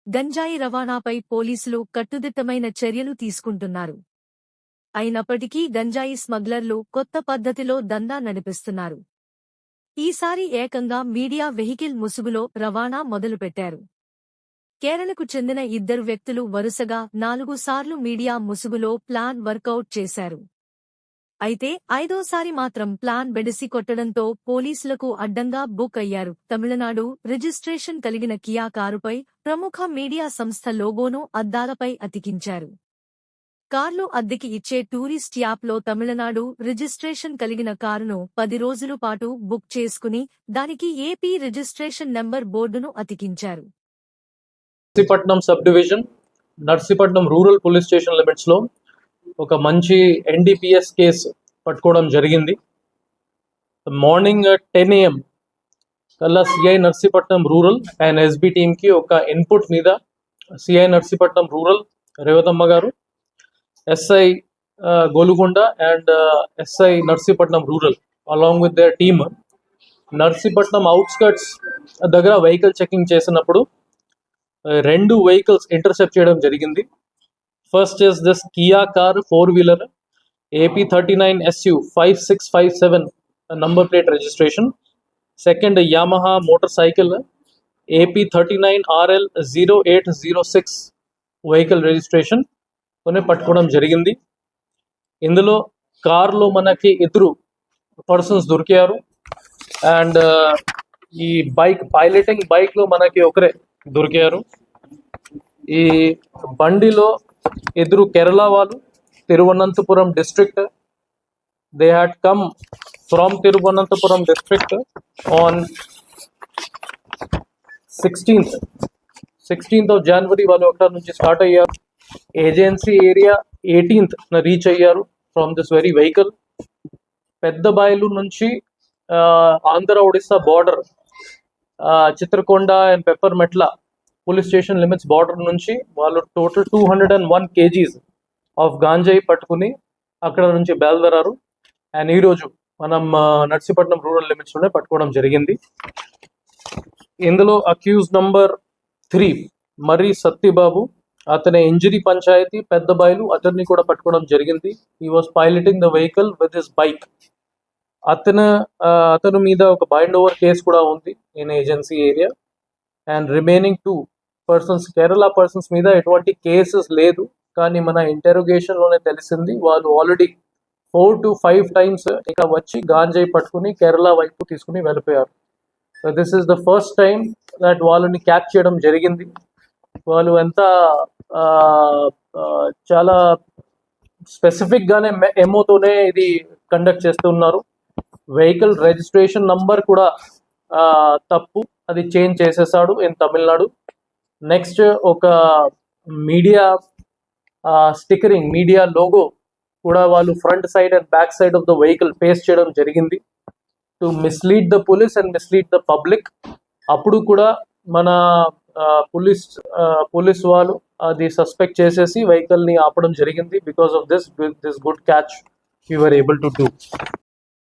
గంజాయి రవాణాపై పోలీసులు కట్టుదిట్టమైన చర్యలు తీసుకుంటున్నారు. అయినప్పటికీ గంజాయి స్మగ్లర్లు కొత్త పద్ధతిలో దందా నడిపిస్తున్నారు. ఈసారి ఏకంగా మీడియా వెహికల్ ముసుగులో రవాణా మొదలుపెట్టారు. కేరళకు చెందిన ఇద్దరు వ్యక్తులు వరుసగా 4 సార్లు మీడియా ముసుగులో ప్లాన్ వర్కౌట్ చేశారు. అయితే ఐదోసారి మాత్రం ప్లాన్ బెడిసి కొట్టడంతో పోలీసులకు అడ్డంగా బుక్ అయ్యారు. తమిళనాడు రిజిస్ట్రేషన్ కలిగిన కియా కారుపై ప్రముఖ మీడియా సంస్థ లోగోను అద్దాలపై అతికించారు. కార్లు అద్దెకి ఇచ్చే టూరిస్ట్ యాప్లో తమిళనాడు రిజిస్ట్రేషన్ కలిగిన కారును 10 రోజుల పాటు బుక్ చేసుకుని దానికి ఏపీ రిజిస్ట్రేషన్ నెంబర్ బోర్డును అతికించారు. Narsipatnam sub division Narsipatnam rural police station limits లో ఒక మంచి ఎన్డీపీఎస్ కేసు పట్టుకోవడం జరిగింది. మార్నింగ్ 10 AM కల్లా CI Narsipatnam rural and SB టీమ్కి ఒక ఇన్పుట్ మీద సిఐ నర్సీపట్నం రూరల్ రేవతమ్మ గారు, SI Golugonda and SI Narsipatnam rural along with their team Narsipatnam outskirts దగ్గర వెహికల్ చెకింగ్ చేసినప్పుడు 2 వెహికల్స్ ఇంటర్సెప్ట్ చేయడం జరిగింది. First is this Kia car 4-wheeler AP39SU 5657 number plate registration. Second, Yamaha motorcycle AP39RL 0806 vehicle registration కొనే పట్టుకోవడం జరిగింది. ఇందులో కార్లో మనకి ఇద్దరు పర్సన్స్ దొరికారు అండ్ ఈ పైలటింగ్ బైక్లో మనకి ఒకరే దొరికారు. ఈ బండిలో ఇద్దరు కేరళ వాళ్ళు, Thiruvananthapuram district. They had come from Thiruvananthapuram district on 16th of January వాళ్ళు అక్కడ నుంచి స్టార్ట్ అయ్యారు. ఏజెన్సీ ఏరియా 18th రీచ్ అయ్యారు ఫ్రమ్ దిస్ వెరీ వెహికల్. పెద్ద బాయలు నుంచి Andhra Odisha border Chitrakonda and Peppermetla police station limits border నుంచి వాళ్ళు టోటల్ 201 kgs ఆఫ్ గాంజాయి పట్టుకుని అక్కడ నుంచి బయలుదేరారు. అండ్ ఈరోజు మనం నర్సీపట్నం రూరల్ లిమిట్స్లోనే పట్టుకోవడం జరిగింది. ఇందులో అక్యూజ్ నంబర్ 3 మర్రి సత్యబాబు, అతని ఇంజరీ పంచాయతీ పెద్ద బాయలు, అతన్ని కూడా పట్టుకోవడం జరిగింది. He was piloting the vehicle with his bike. అతను మీద ఒక బైండ్ ఓవర్ కేసు కూడా ఉంది in agency area. And remaining 2 persons Kerala persons మీద ఎటువంటి కేసెస్ లేదు, కానీ మన ఇంటెరోగేషన్లోనే తెలిసింది వాళ్ళు ఆల్రెడీ 4 to 5 times ఇక్కడ వచ్చి గాంజాయి పట్టుకుని కేరళ వైపు తీసుకుని వెళ్ళిపోయారు. So this is the first time that వాళ్ళని క్యాచ్ చేయడం జరిగింది. వాళ్ళు ఎంత చాలా స్పెసిఫిక్గానే ఎమోతోనే ఇది కండక్ట్ చేస్తున్నారు. వెహికల్ రిజిస్ట్రేషన్ నంబర్ కూడా తప్పు, అది చేంజ్ చేసేసాడు ఇన్ తమిళనాడు. నెక్స్ట్ ఒక మీడియా స్టిక్కరింగ్, మీడియా లోగో కూడా వాళ్ళు front side and back side of the vehicle paste చేయడం జరిగింది to mislead the police and mislead the public. అప్పుడు కూడా మన పోలీస్ వాళ్ళు అది సస్పెక్ట్ చేసేసి వెహికల్ని ఆపడం జరిగింది. Because of this good catch we were able to do.